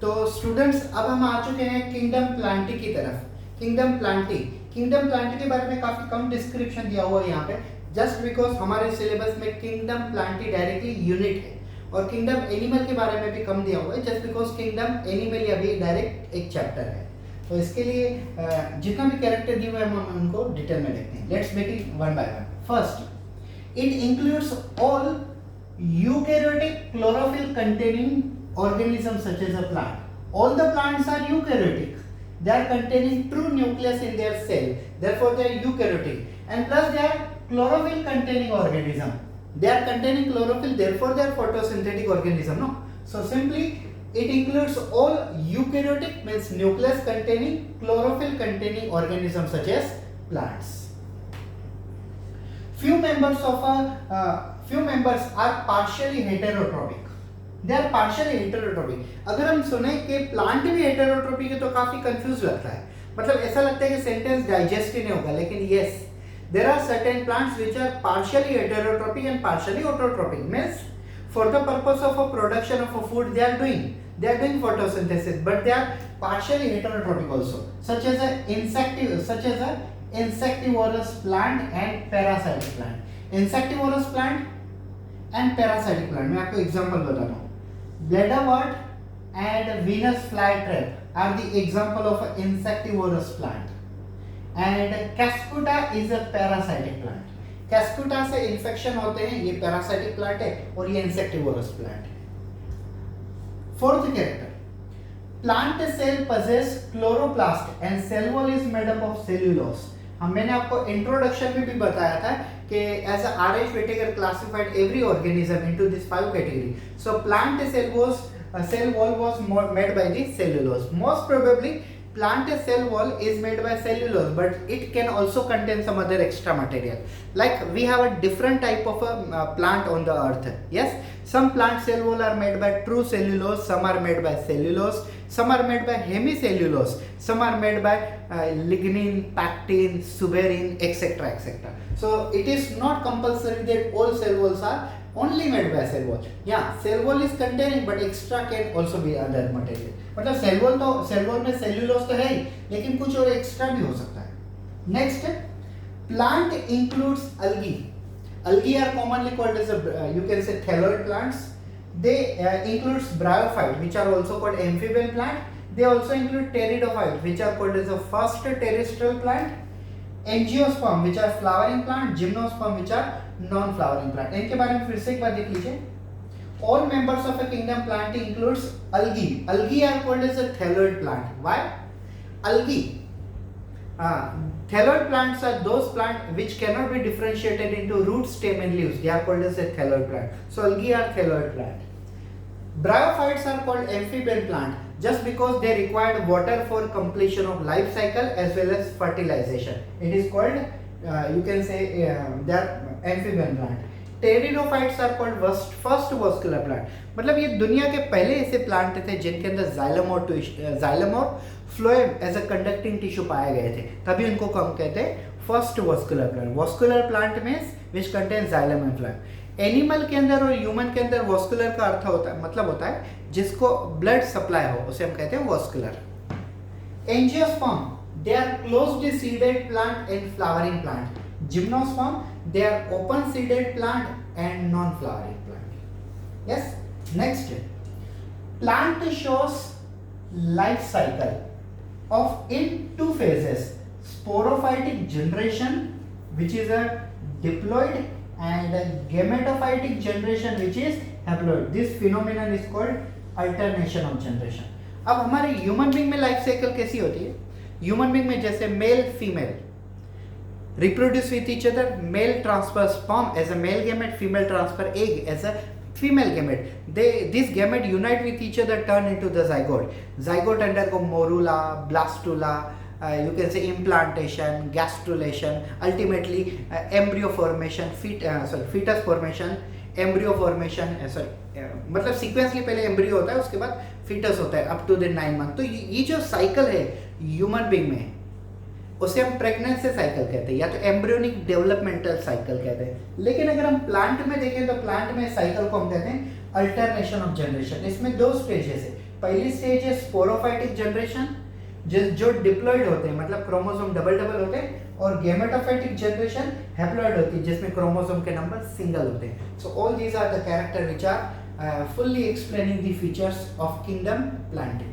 तो स्टूडेंट्स अब हम आ चुके हैं किंगडम प्लांटी की तरफ। किंगडम प्लांटी के बारे में काफी कम डिस्क्रिप्शन दिया हुआ है यहाँ पे, जस्ट बिकॉज हमारे सिलेबस में किंगडम प्लांटी डायरेक्टली यूनिट है, और किंगडम एनिमल के बारे में भी कम दिया हुआ है, जस्ट बिकॉज किंगडम एनिमल अभी डायरेक्ट एक चैप्टर है। तो इसके लिए जितना भी कैरेक्टर दिए हुए हैं हम उनको डिटेल में देखते हैं। Let's make it one by one. First, it includes all eukaryotic chlorophyll containing organisms such as a plant. All the plants are eukaryotic. They are containing true nucleus in their cell. Therefore, they are eukaryotic. And plus, they are chlorophyll containing organism. They are containing chlorophyll. Therefore, they are photosynthetic organism. No. So simply, it includes all eukaryotic means nucleus containing chlorophyll containing organisms such as plants. Few members are partially heterotrophic. They are partially heterotrophic. अगर हम सुने कि plant भी हेटेरोट्रोपिक है तो काफी confuse लगता है, मतलब ऐसा लगता है कि सेंटेंस डाइजेस्ट ही नहीं होगा, लेकिन yes, there are certain plants which are partially heterotrophic and partially autotrophic. Means for the purpose of a production of a food they are doing photosynthesis, but they are partially heterotrophic also, such as a insectivorous plant and parasitic plant. Insectivorous plant and parasitic plant, मैं आपको example बताता हूँ। Bladderwort and Venus flytrap are the example of an insectivorous plant, and Cascuta is a parasitic plant. Cascuta से infection होते हैं, ये parasitic plant है और ये इंसेक्टिवोरस प्लांट है। Fourth character, plant cell possess chloroplast and cell wall is made up of cellulose. मैंने आपको इंट्रोडक्शन में भी बताया था कि as a RH Whittaker classified every organism into this 5 category. So plant cell wall was made by the cellulose. Most probably plant cell wall is made by cellulose, but it can also contain some other extra material. Like we have a different type of a plant on the earth. Yes, some plant cell wall are made by true cellulose, some are made by cellulose, some are made by hemicellulose, some are made by lignin, pectin, suberin, etc., etc. So it is not compulsory that all cell walls are only made by cell wall. Yeah, cell wall is containing, but extra can also be other material. मतलब cell wall में cellulose तो है ही, लेकिन कुछ और extra भी हो सकता है। Next, plant includes algae. Algae are commonly called as you can say thalloid plants. They includes bryophyte, which are also called amphibian plant. They also include pteridophyte, which are called as the first terrestrial plant. Angiosperm, which are flowering plant. Gymnosperm, which are non-flowering plant. इनके बारे में फिर से एक बार देख लीजिए। All members of a kingdom plant includes algae. Algae are called as a thalloid plant. Why? Algae. Thalloid plants are those plants which cannot be differentiated into root, stem and leaves. They are called as a thalloid plant. So algae are thalloid plant. Bryophytes are called amphibian plant just because they require water for completion of life cycle as well as fertilization. It is called you can say they are amphibian plant. Pteridophytes are called first vascular plant, मतलब ये दुनिया के पहले ऐसे plant थे जिनके अंदर xylem और phloem as a conducting tissue पाए गए थे, तभी उनको हम कहते हैं first vascular plant. Vascular plant means which contain xylem and phloem. Animal के अंदर और ह्यूमन के अंदर वस्कुलर का अर्थ होता है, मतलब होता है जिसको ब्लड सप्लाई हो, उसे हम कहते हैं vascular. Angiosperm, they are closed seeded plant and flowering plant. Gymnosperm, they are open seeded plant and non-flowering plant. Yes. Next, plant shows life cycle of in 2 phases: sporophytic generation, which is a diploid, and gametophytic generation, which is haploid. This phenomenon is called alternation of generation. अब हमारे human being में life cycle कैसी होती है? Human being में जैसे male female reproduce with each other, male transfers sperm as a male gamete, female transfer egg as a female gamete. This gamete unite with each other, turn into the zygote. Zygote undergo morula, blastula, you can say implantation, gastrulation, ultimately embryo formation, fetus formation, embryo formation, मतलब sequentially पहले embryo होता है, उसके बाद foetus होता है up to the 9 month. तो ये जो साइकिल है ह्यूमन बीइंग में, उसे हम प्रेगनेंसी साइकिल कहते हैं या तो एम्ब्रियोनिक डेवलपमेंटल साइकिल कहते हैं। लेकिन अगर हम प्लांट में देखें तो प्लांट में साइकिल को हम कहते हैं अल्टरनेशन ऑफ जनरेशन। इसमें 2 स्टेजेस है। पहली स्टेज है स्पोरोफाइटिक जनरेशन, जो डिप्लॉइड होते हैं, मतलब क्रोमोसोम डबल डबल होते हैं, और गेमेटोफाइटिक जनरेशन हैप्लॉइड होती है जिसमें क्रोमोसोम के नंबर सिंगल होते हैं. So all these are the character which are fully explaining the features of kingdom planting.